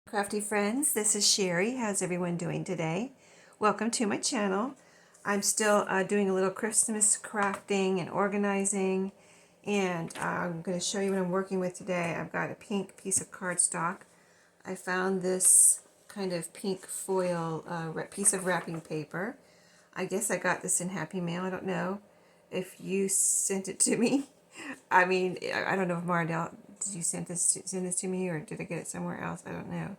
Crafty friends, this is Sheree. How's everyone doing today? Welcome to my channel. I'm still doing a little Christmas crafting and organizing, and I'm going to show you what I'm working with today. I've got a pink piece of cardstock. I found this kind of pink foil piece of wrapping paper. I guess I got this in Happy Mail. I don't know if you sent it to me. I mean, I don't know if Mardell, did you send this to me, or did I get it somewhere else? I don't know.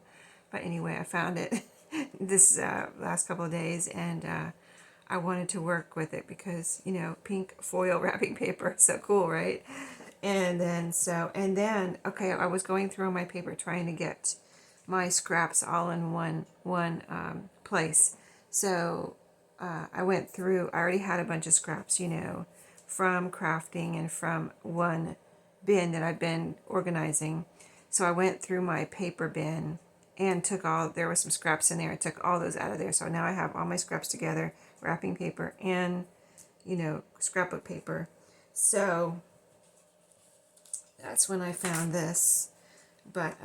But anyway, I found it this last couple of days, and I wanted to work with it because, you know, pink foil wrapping paper, so cool, right? Okay, I was going through my paper trying to get my scraps all in one place. So I went through, I already had a bunch of scraps, you know, from crafting and from one bin that I've been organizing. So I went through my paper bin and took all, there was some scraps in there, I took all those out of there. So now I have all my scraps together, wrapping paper and, you know, scrapbook paper. So that's when I found this. But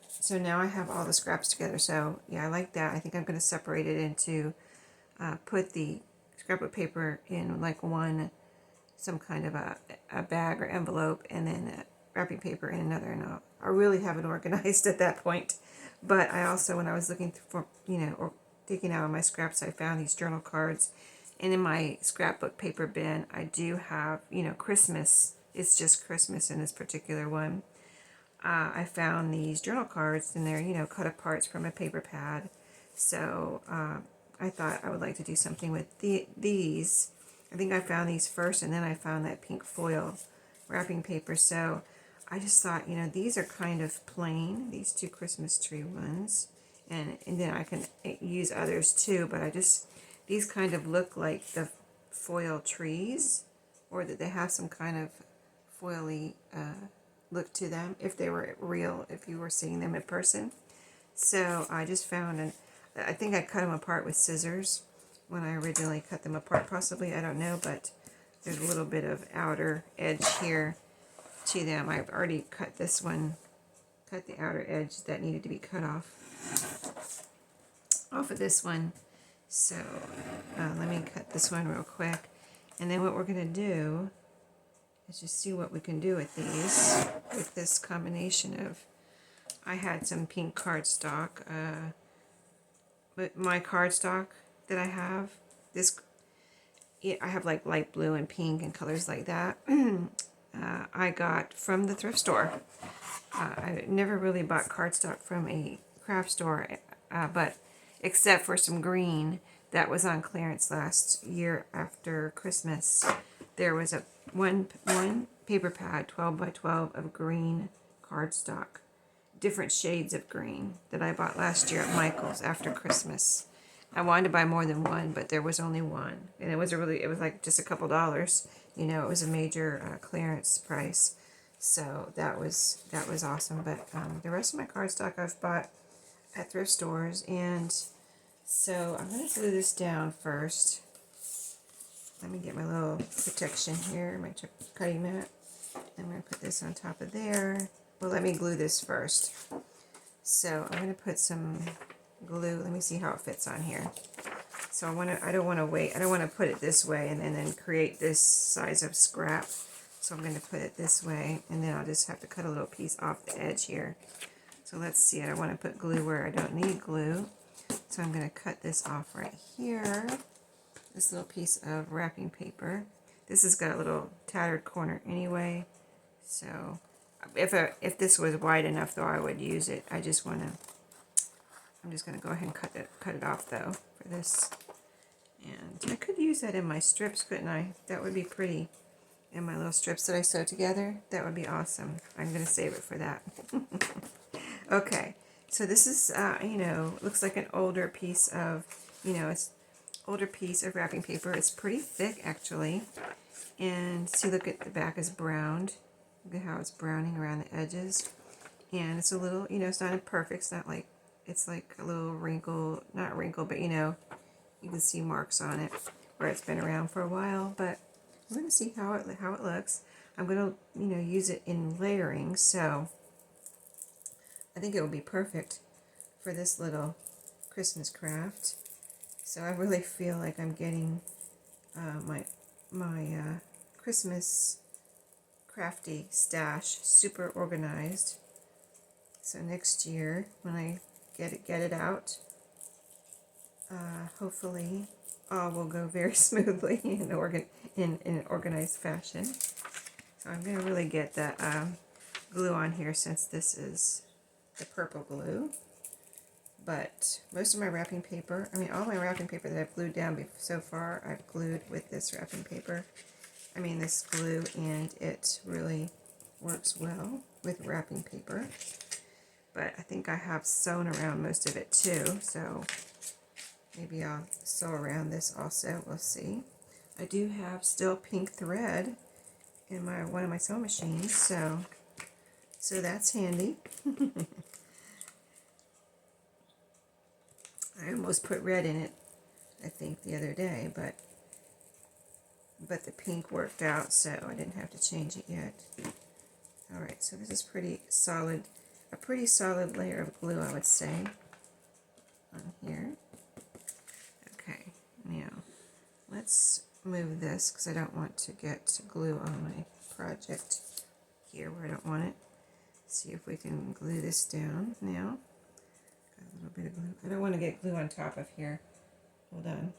so now I have all the scraps together. So yeah, I like that. I think I'm going to separate it into, put the scrapbook paper in like some kind of a bag or envelope, and then wrapping paper in another, and I'll really have it organized at that point. But I also, when I was looking for, you know, or digging out of my scraps, I found these journal cards. And in my scrapbook paper bin, I do have, you know, Christmas. It's just Christmas in this particular one. I found these journal cards, and they're, you know, cut apart from a paper pad. So I thought I would like to do something with these. I think I found these first, and then I found that pink foil wrapping paper. So I just thought, you know, these are kind of plain, these two Christmas tree ones. And then I can use others too, but these kind of look like the foil trees, or that they have some kind of foily look to them, if they were real, if you were seeing them in person. So I just found, and I think I cut them apart with scissors when I originally cut them apart, possibly, I don't know, but there's a little bit of outer edge here to them. I've already cut this one, cut the outer edge that needed to be cut off of this one. So let me cut this one real quick, and then what we're going to do is just see what we can do with these, with this combination of, I had some pink cardstock, but my cardstock that I have, I have like light blue and pink and colors like that. I got from the thrift store. I never really bought cardstock from a craft store, but except for some green that was on clearance last year after Christmas. There was one paper pad, 12 by 12 of green cardstock, different shades of green, that I bought last year at Michael's after Christmas. I wanted to buy more than one, but there was only one, and it was like just a couple dollars. You know, it was a major clearance price, so that was awesome. But the rest of my cardstock I've bought at thrift stores, and so I'm going to glue this down first. Let me get my little protection here, my cutting mat. I'm going to put this on top of there. Well, let me glue this first. So I'm going to put some glue. Let me see how it fits on here. So I don't want to put it this way and then create this size of scrap. So I'm going to put it this way, and then I'll just have to cut a little piece off the edge here. So let's see, I don't want to put glue where I don't need glue. So I'm going to cut this off right here. This little piece of wrapping paper. This has got a little tattered corner anyway. So if this was wide enough, though, I would use it. I'm just going to go ahead and cut it off, though, for this. And I could use that in my strips, couldn't I? That would be pretty. In my little strips that I sew together, that would be awesome. I'm going to save it for that. Okay, so this is, you know, looks like an older piece of, you know, it's older piece of wrapping paper. It's pretty thick, actually. And see, look at the back is browned. Look at how it's browning around the edges. And it's a little, you know, it's not perfect. It's not like, it's like a little wrinkle, not wrinkle, but you know, you can see marks on it where it's been around for a while. But we're going to see how it looks. I'm going to, you know, use it in layering, so I think it will be perfect for this little Christmas craft. So I really feel like I'm getting my Christmas crafty stash super organized. So next year when I get it out, hopefully all will go very smoothly in an organized fashion. So I'm going to really get the glue on here since this is the purple glue. But most of my wrapping paper, I mean all my wrapping paper that I've glued down so far, I've glued with this wrapping paper. I mean this glue, and it really works well with wrapping paper. But I think I have sewn around most of it too, so maybe I'll sew around this also, we'll see. I do have still pink thread in one of my sewing machines, so that's handy. I almost put red in it, I think, the other day, but the pink worked out, so I didn't have to change it yet. Alright, so this is a pretty solid layer of glue, I would say, on here. Okay, now let's move this because I don't want to get glue on my project here where I don't want it. See if we can glue this down now. Got a little bit of glue. I don't want to get glue on top of here. Hold on.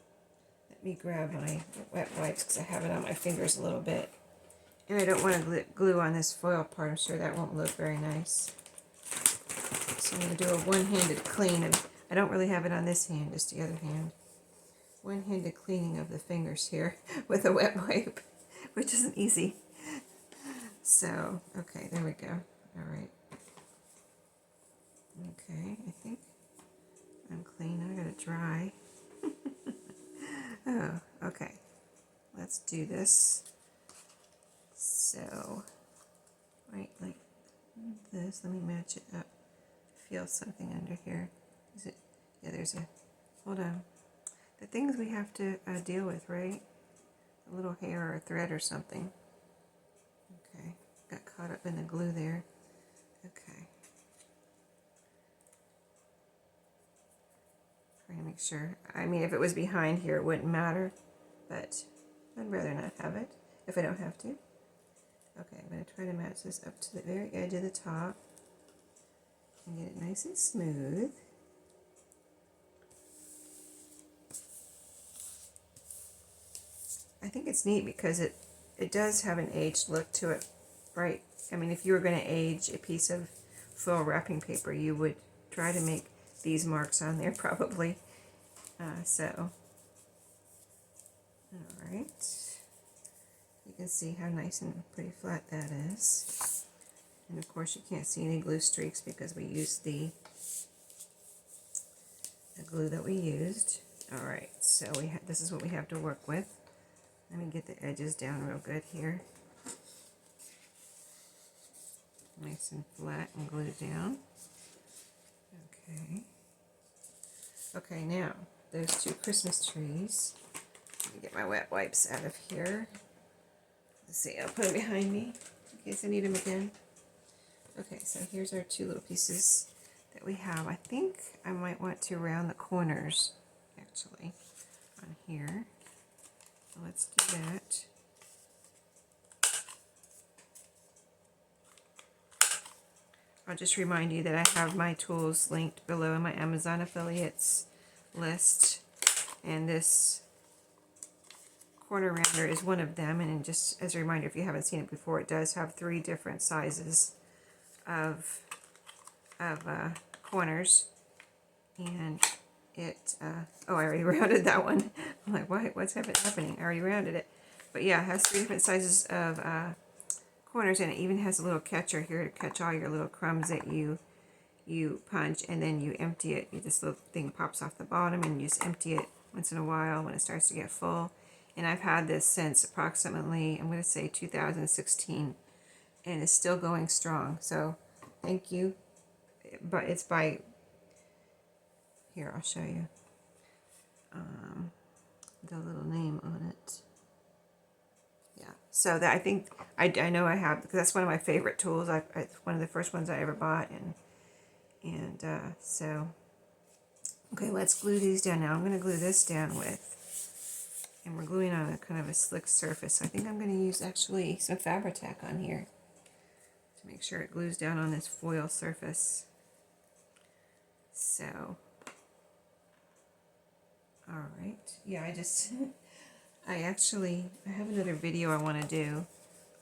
Let me grab my wet wipes because I have it on my fingers a little bit. And I don't want to glue on this foil part. I'm sure that won't look very nice. So I'm going to do a one-handed clean. And I don't really have it on this hand, just the other hand. One-handed cleaning of the fingers here with a wet wipe, which isn't easy. So, okay, there we go. All right. Okay, I think I'm clean. I gotta dry. Oh, okay. Let's do this. So, right like this. Let me match it up. Feel something under here. Is it? Yeah, there's a. Hold on. The things we have to deal with, right? A little hair or a thread or something. Okay, got caught up in the glue there. Okay. Trying to make sure. I mean, if it was behind here, it wouldn't matter, but I'd rather not have it if I don't have to. Okay, I'm going to try to match this up to the very edge of the top and get it nice and smooth. I think it's neat because it does have an aged look to it, right? I mean, if you were going to age a piece of foil wrapping paper, you would try to make these marks on there probably. So, alright. You can see how nice and pretty flat that is. And of course you can't see any glue streaks because we used the glue that we used. Alright, so this is what we have to work with. Let me get the edges down real good here. Nice and flat and glued down. Okay. Okay, now, those two Christmas trees. Let me get my wet wipes out of here. Let's see, I'll put them behind me in case I need them again. Okay, so here's our two little pieces that we have. I think I might want to round the corners, actually, on here. So let's do that. I'll just remind you that I have my tools linked below in my Amazon affiliates list, and this corner rounder is one of them. And just as a reminder, if you haven't seen it before, it does have 3 different sizes of corners, and it oh, I already rounded that one. I'm like, what's happening? I already rounded it. But yeah, it has 3 different sizes of corners, and it even has a little catcher here to catch all your little crumbs that you punch, and then you empty it. This little thing pops off the bottom, and you just empty it once in a while when it starts to get full. And I've had this since approximately, I'm going to say 2016, and it's still going strong. So thank you. But it's by, here, I'll show you the little name on it. Yeah, so that I think I know I have, because that's one of my favorite tools. It's one of the first ones I ever bought, and so Okay, let's glue these down. Now I'm going to glue this down with, and we're gluing on a kind of a slick surface. So I think I'm going to use actually some Fabri-Tac on here to make sure it glues down on this foil surface. So, all right. Yeah, I have another video I want to do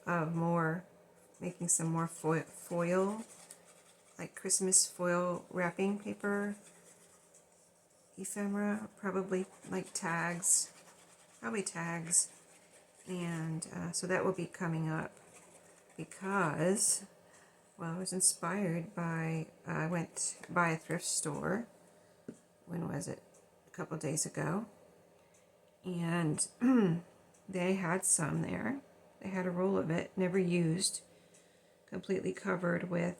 of making some more foil, like Christmas foil wrapping paper, ephemera, probably like tags, and so that will be coming up because, well, I was inspired by, I went by a thrift store, when was it, a couple days ago, and they had some there. They had a roll of it, never used, completely covered with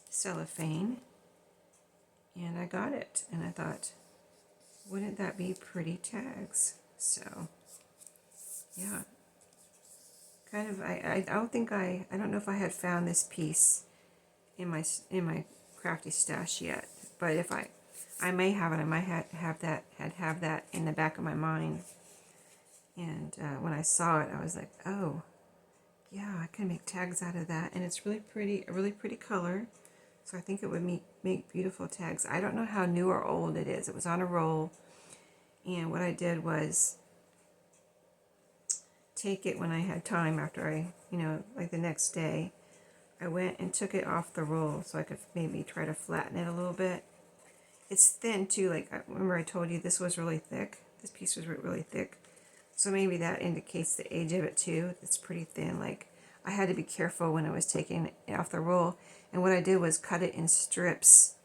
cellophane, and I got it, and I thought, wouldn't that be pretty tags? So, yeah, kind of, I don't know if I had found this piece in my crafty stash yet, but if I may have it. I might have that in the back of my mind. And when I saw it, I was like, oh, yeah, I can make tags out of that, and it's really pretty, a really pretty color. So I think it would make beautiful tags. I don't know how new or old it is. It was on a roll, and what I did was take it when I had time after I, like the next day, I went and took it off the roll so I could maybe try to flatten it a little bit. It's thin too, like remember I told you this was really thick. This piece was really thick. So maybe that indicates the age of it too. It's pretty thin. Like I had to be careful when I was taking it off the roll. And what I did was cut it in strips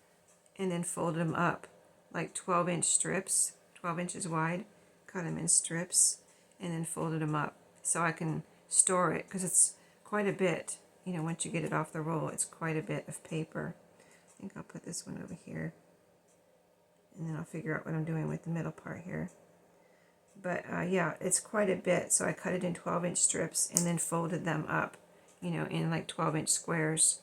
and then folded them up, like 12-inch strips, 12 inches wide. Cut them in strips and then folded them up so I can store it, because it's quite a bit. Once you get it off the roll, it's quite a bit of paper. I think I'll put this one over here, and then I'll figure out what I'm doing with the middle part here. But yeah, it's quite a bit, so I cut it in 12-inch strips and then folded them up, in like 12-inch squares,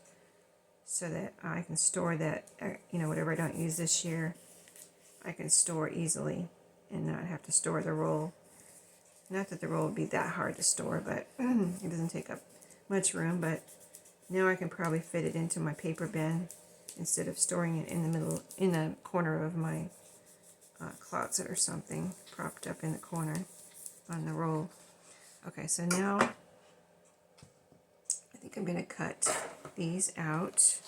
so that I can store that, whatever I don't use this year, I can store easily and not have to store the roll. Not that the roll would be that hard to store, but it doesn't take up much room. But now I can probably fit it into my paper bin instead of storing it in the middle, in the corner of my closet or something, propped up in the corner on the roll. Okay, so now I think I'm going to cut these out.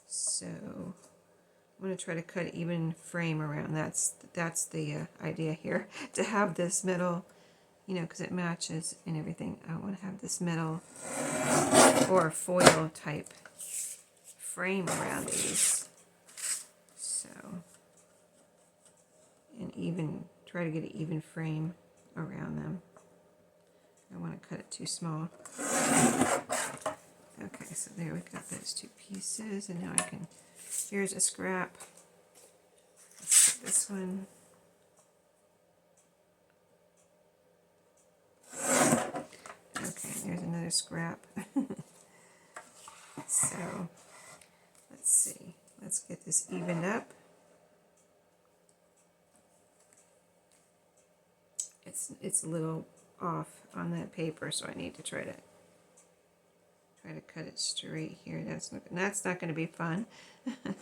So I'm going to try to cut an even frame around. That's the idea here, to have this middle, because it matches and everything. I want to have this middle or foil type frame around these. So, and even try to get an even frame around them. I don't want to cut it too small. Okay, so there we got those two pieces, and now I can, here's a scrap. Let's put this one. Okay, there's another scrap. So, let's see. Let's get this evened up. It's a little off on that paper, so I need to try to cut it straight here. That's not going to be fun. I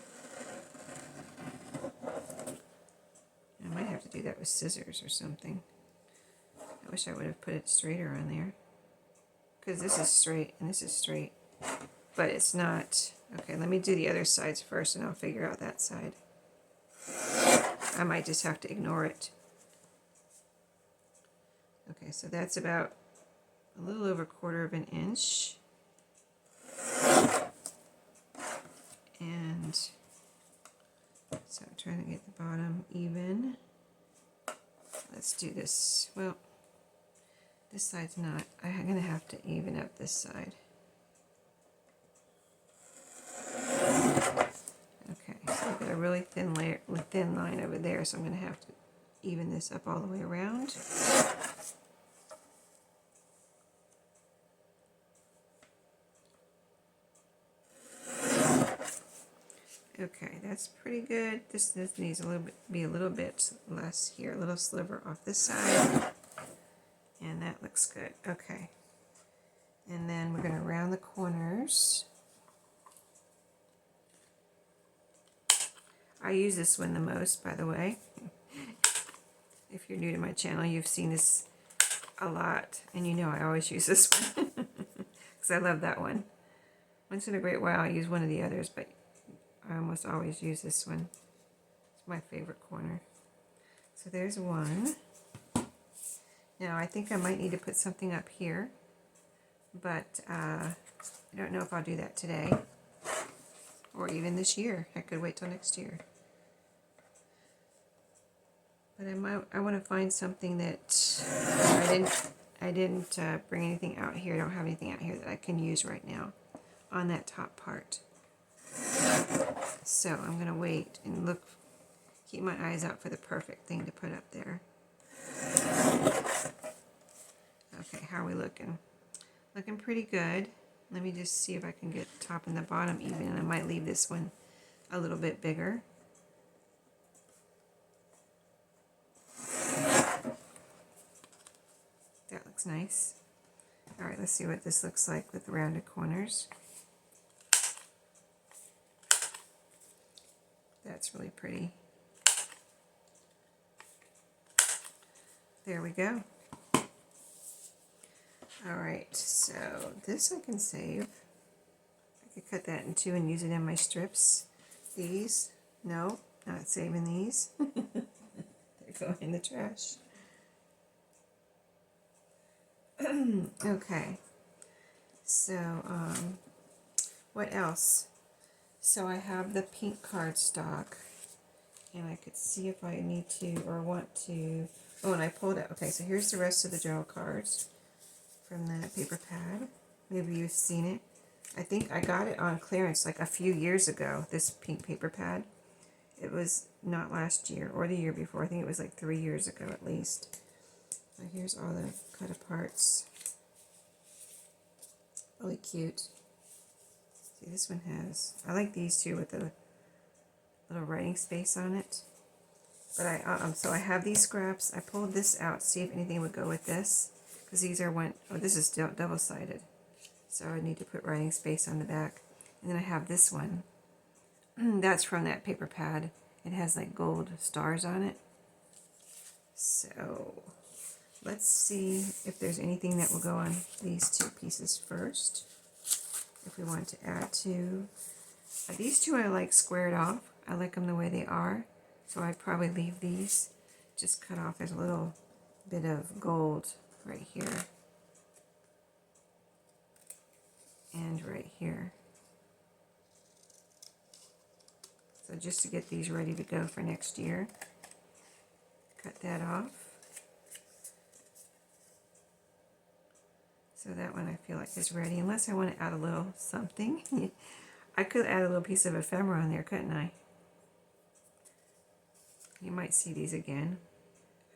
might have to do that with scissors or something. I wish I would have put it straighter on there, because this is straight and this is straight, but it's not. Okay, let me do the other sides first, and I'll figure out that side. I might just have to ignore it. Okay, so that's about a little over 1/4 of an inch. And so I'm trying to get the bottom even. Let's do this. Well, this side's not. I'm going to have to even up this side. Okay, so I've got a really thin line over there, so I'm going to have to even this up all the way around. Okay, that's pretty good. This needs be a little bit less here, a little sliver off this side, and that looks good. Okay, and then we're going to round the corners. I use this one the most, by the way. If you're new to my channel, you've seen this a lot, and you know I always use this one because I love that one. Once in a great while, I use one of the others, but I almost always use this one. It's my favorite corner. So there's one. Now I think I might need to put something up here, but I don't know if I'll do that today or even this year. I could wait till next year. But I want to find something that I didn't bring anything out here. I don't have anything out here that I can use right now on that top part. So I'm going to wait and keep my eyes out for the perfect thing to put up there. Okay, how are we looking? Looking pretty good. Let me just see if I can get the top and the bottom even, and I might leave this one a little bit bigger. That looks nice. All right, let's see what this looks like with the rounded corners. That's really pretty. There we go. All right, so this I can save. I could cut that in two and use it in my strips. These, no, not saving these. They're going in the trash. Okay, so what else? So I have the pink cardstock, and I could see if I need to or want to. Oh, and I pulled it. Okay, so here's the rest of the journal cards from that paper pad. Maybe you've seen it. I think I got it on clearance like a few years ago, this pink paper pad. It was not last year or the year before. I think it was like 3 years ago at least. So here's all the cut aparts. Really cute. See, this one has, I like these two with the little writing space on it. But so I have these scraps. I pulled this out to see if anything would go with this. Because these are this is double-sided. So I need to put writing space on the back. And then I have this one. That's from that paper pad. It has like gold stars on it. So let's see if there's anything that will go on these two pieces first. If we want to add to. These two I like squared off. I like them the way they are. So I'd probably leave these just cut off. There's a little bit of gold right here. And right here. So just to get these ready to go for next year. Cut that off. So that one I feel like is ready, unless I want to add a little something. I could add a little piece of ephemera on there, couldn't I? You might see these again.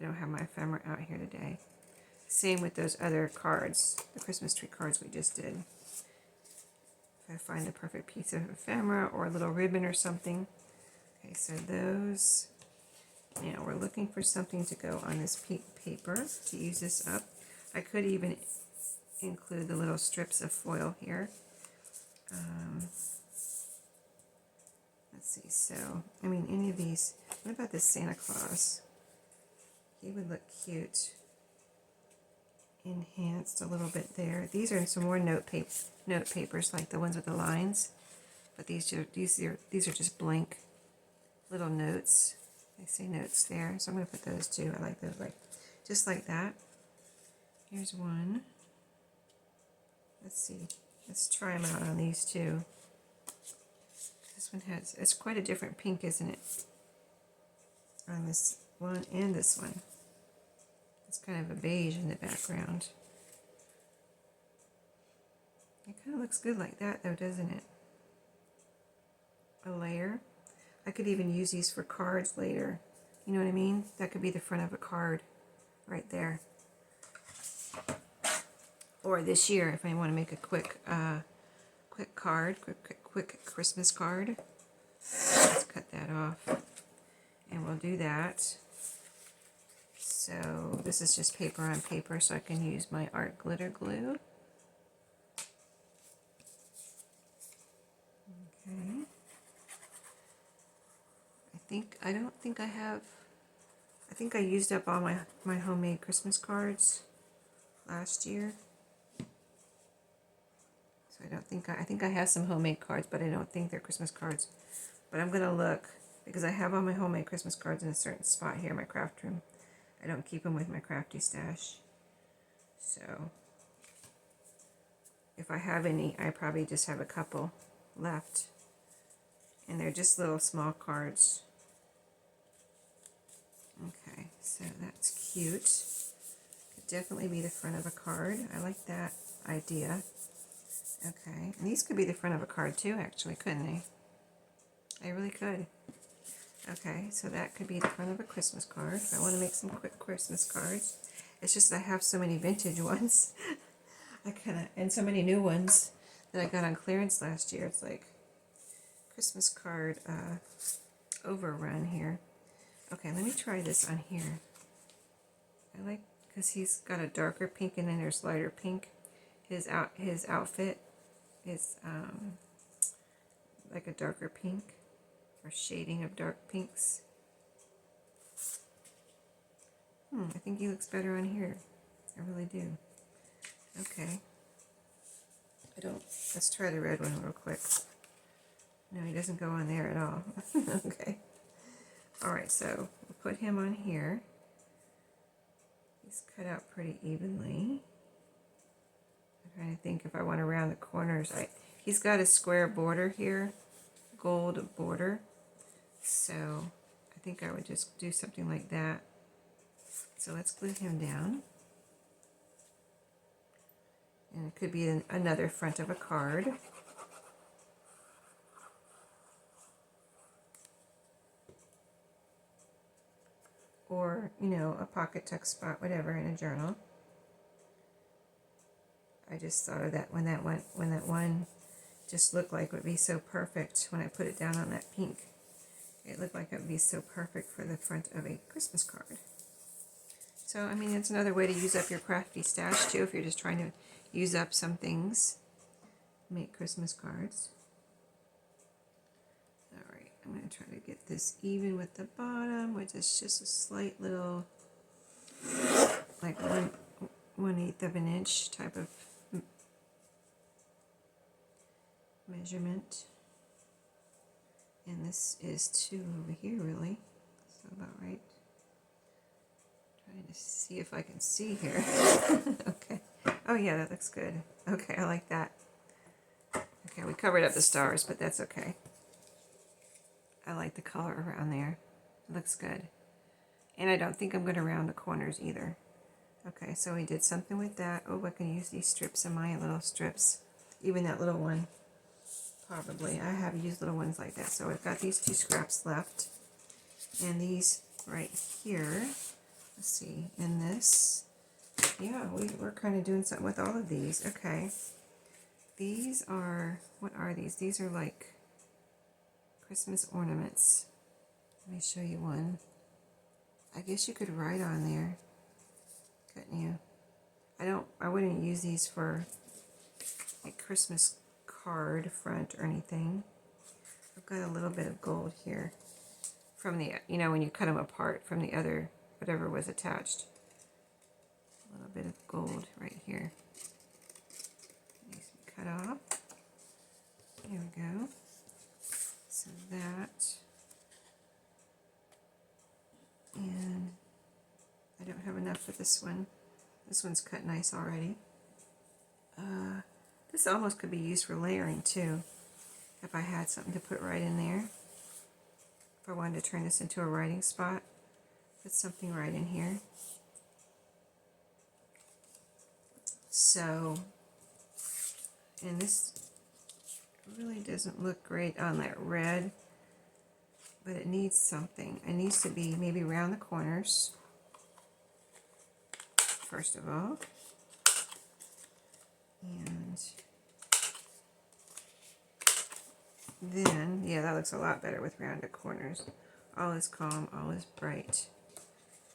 I don't have my ephemera out here today. Same with those other cards, the Christmas tree cards we just did. If I find the perfect piece of ephemera or a little ribbon or something. Okay, so those. Now we're looking for something to go on this pink paper to use this up. I could even include the little strips of foil here. Let's see, so, I mean, any of these. What about this Santa Claus? He would look cute. Enhanced a little bit there. These are some more note papers, like the ones with the lines. But these are just blank little notes. They say notes there, so I'm going to put those too. I like those, like just like that. Here's one. Let's see. Let's try them out on these two. This one has, it's quite a different pink, isn't it? On this one and this one. It's kind of a beige in the background. It kind of looks good like that though, doesn't it? A layer. I could even use these for cards later. You know what I mean? That could be the front of a card right there. Or this year, if I want to make a quick card, quick Christmas card. Let's cut that off. And we'll do that. So this is just paper on paper, so I can use my art glitter glue. Okay. I don't think I have, I think I used up all my homemade Christmas cards last year. So I think I have some homemade cards, but I don't think they're Christmas cards. But I'm going to look, because I have all my homemade Christmas cards in a certain spot here in my craft room. I don't keep them with my crafty stash. So if I have any, I probably just have a couple left. And they're just little small cards. Okay, so that's cute. Could definitely be the front of a card. I like that idea. Okay, and these could be the front of a card too, actually, couldn't they? They really could. Okay, so that could be the front of a Christmas card. I want to make some quick Christmas cards. It's just I have so many vintage ones. And so many new ones that I got on clearance last year. It's like Christmas card overrun here. Okay, let me try this on here. I like, because he's got a darker pink and then there's lighter pink. His outfit is like a darker pink or shading of dark pinks. I think he looks better on here. I really do. Okay. Let's try the red one real quick. No, he doesn't go on there at all. Okay. Alright, so we'll put him on here. He's cut out pretty evenly. I'm trying to think if I want to round the corners. He's got a square border here, gold border. So I think I would just do something like that. So let's glue him down. And it could be another front of a card. Or, you know, a pocket tuck spot, whatever, in a journal. I just thought of that when that one just looked like it would be so perfect when I put it down on that pink. It looked like it would be so perfect for the front of a Christmas card. So, I mean, it's another way to use up your crafty stash, too, if you're just trying to use up some things. Make Christmas cards. Alright, I'm going to try to get this even with the bottom, which is just a slight little, like 1/8 of an inch type of measurement. And this is 2 over here, really. So about right. Trying to see if I can see here. Okay. Oh yeah, that looks good. Okay, I like that. Okay, we covered up the stars, but that's okay. I like the color around there. It looks good. And I don't think I'm going to round the corners either. Okay, so we did something with that. Oh, I can use these strips in my little strips. Even that little one. Probably. I have used little ones like that. So I've got these 2 scraps left. And these right here. Let's see. And this. Yeah, we're kind of doing something with all of these. Okay. These are, what are these? These are like Christmas ornaments. Let me show you one. I guess you could write on there, couldn't you? I wouldn't use these for a Christmas card front or anything. I've got a little bit of gold here from the, you know, when you cut them apart from the other, whatever was attached. A little bit of gold right here. Needs to be cut off. There we go. So that, and I don't have enough for this one. This one's cut nice already. This almost could be used for layering too, if I had something to put right in there. If I wanted to turn this into a writing spot, put something right in here. So, and this really doesn't look great on that red, but it needs something. It needs to be maybe around the corners, first of all. And Then, yeah, that looks a lot better with rounded corners. All is calm, all is bright.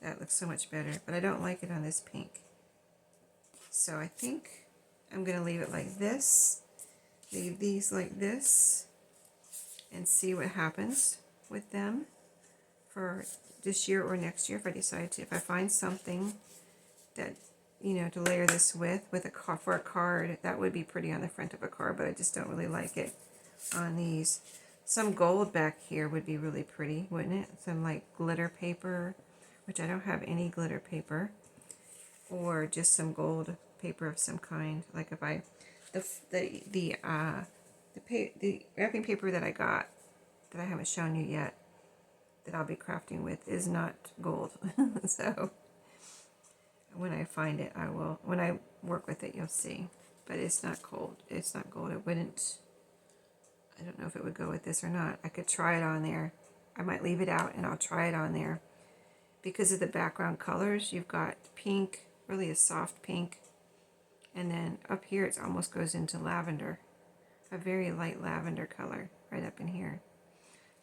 That looks so much better, but I don't like it on this pink. So I think I'm going to leave it like this, leave these like this, and see what happens with them for this year or next year if I decide to. If I find something that, you know, to layer this with for a card, that would be pretty on the front of a card, but I just don't really like it on these. Some gold back here would be really pretty, wouldn't it? Some like glitter paper, which I don't have any glitter paper, or just some gold paper of some kind. Like if I, the wrapping paper that I got that I haven't shown you yet, that I'll be crafting with, is not gold. So when I find it, I will. When I work with it, you'll see. But it's not gold. It's not gold. It wouldn't. I don't know if it would go with this or not. I could try it on there. I might leave it out and I'll try it on there. Because of the background colors, you've got pink, really a soft pink. And then up here, it almost goes into lavender. A very light lavender color right up in here.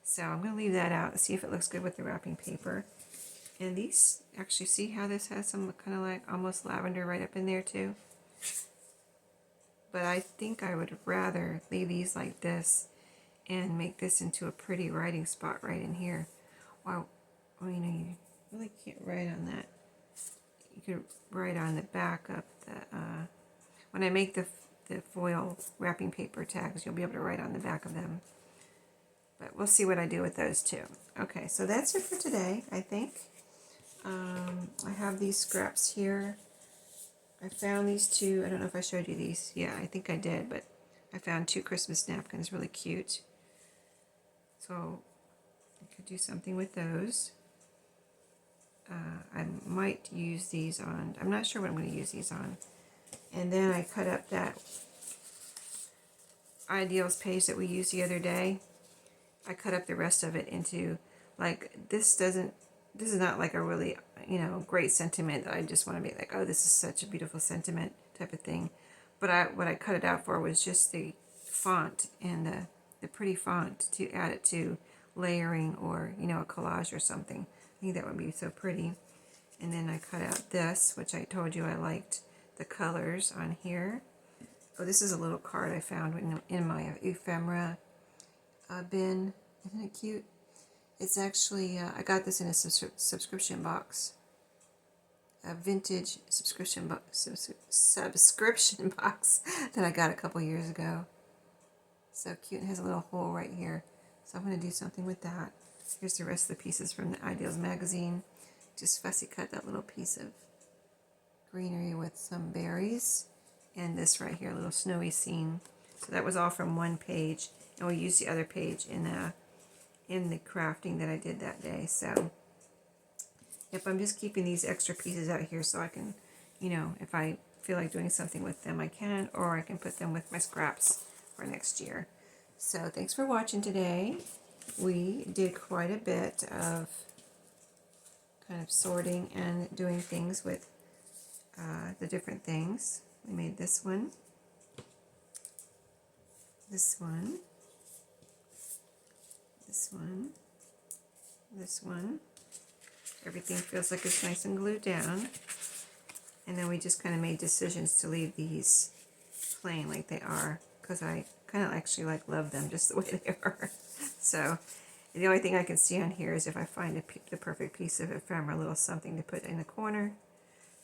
So I'm going to leave that out and see if it looks good with the wrapping paper. And these, actually, see how this has some kind of like almost lavender right up in there too? But I think I would rather leave these like this and make this into a pretty writing spot right in here. Wow, well, you know, you really can't write on that. You could write on the back of the, when I make the foil wrapping paper tags, you'll be able to write on the back of them. But we'll see what I do with those too. Okay, so that's it for today, I think. I have these scraps here. I found these two. I don't know if I showed you these. Yeah, I think I did, but I found 2 Christmas napkins, really cute. So I could do something with those. I might use these on, I'm not sure what I'm going to use these on. And then I cut up that ideals page that we used the other day. I cut up the rest of it into, like, this is not like a really, you know, great sentiment that I just want to be like, oh, this is such a beautiful sentiment type of thing. But what I cut it out for was just the font and the pretty font to add it to layering or, you know, a collage or something. I think that would be so pretty. And then I cut out this, which I told you I liked the colors on here. Oh, this is a little card I found in my ephemera bin. Isn't it cute? It's actually, I got this in a subscription box. A vintage subscription box that I got a couple years ago. So cute. It has a little hole right here. So I'm going to do something with that. Here's the rest of the pieces from the Ideals magazine. Just fussy cut that little piece of greenery with some berries. And this right here, a little snowy scene. So that was all from one page. And we used the other page in the crafting that I did that day. So, yep, I'm just keeping these extra pieces out here so I can, you know, if I feel like doing something with them, I can, or I can put them with my scraps for next year. So, thanks for watching today. We did quite a bit of kind of sorting and doing things with the different things. We made this one, this one, this one, this one. Everything feels like it's nice and glued down. And then we just kind of made decisions to leave these plain like they are, because I kind of actually like love them just the way they are. So the only thing I can see on here is if I find the perfect piece of ephemera, a little something to put in the corner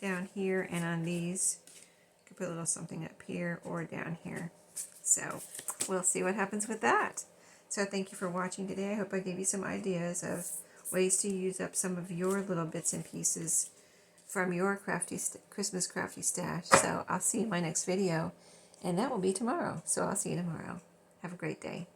down here, and on these I could put a little something up here or down here. So we'll see what happens with that. So thank you for watching today. I hope I gave you some ideas of ways to use up some of your little bits and pieces from your Christmas crafty stash. So I'll see you in my next video, and that will be tomorrow. So I'll see you tomorrow. Have a great day.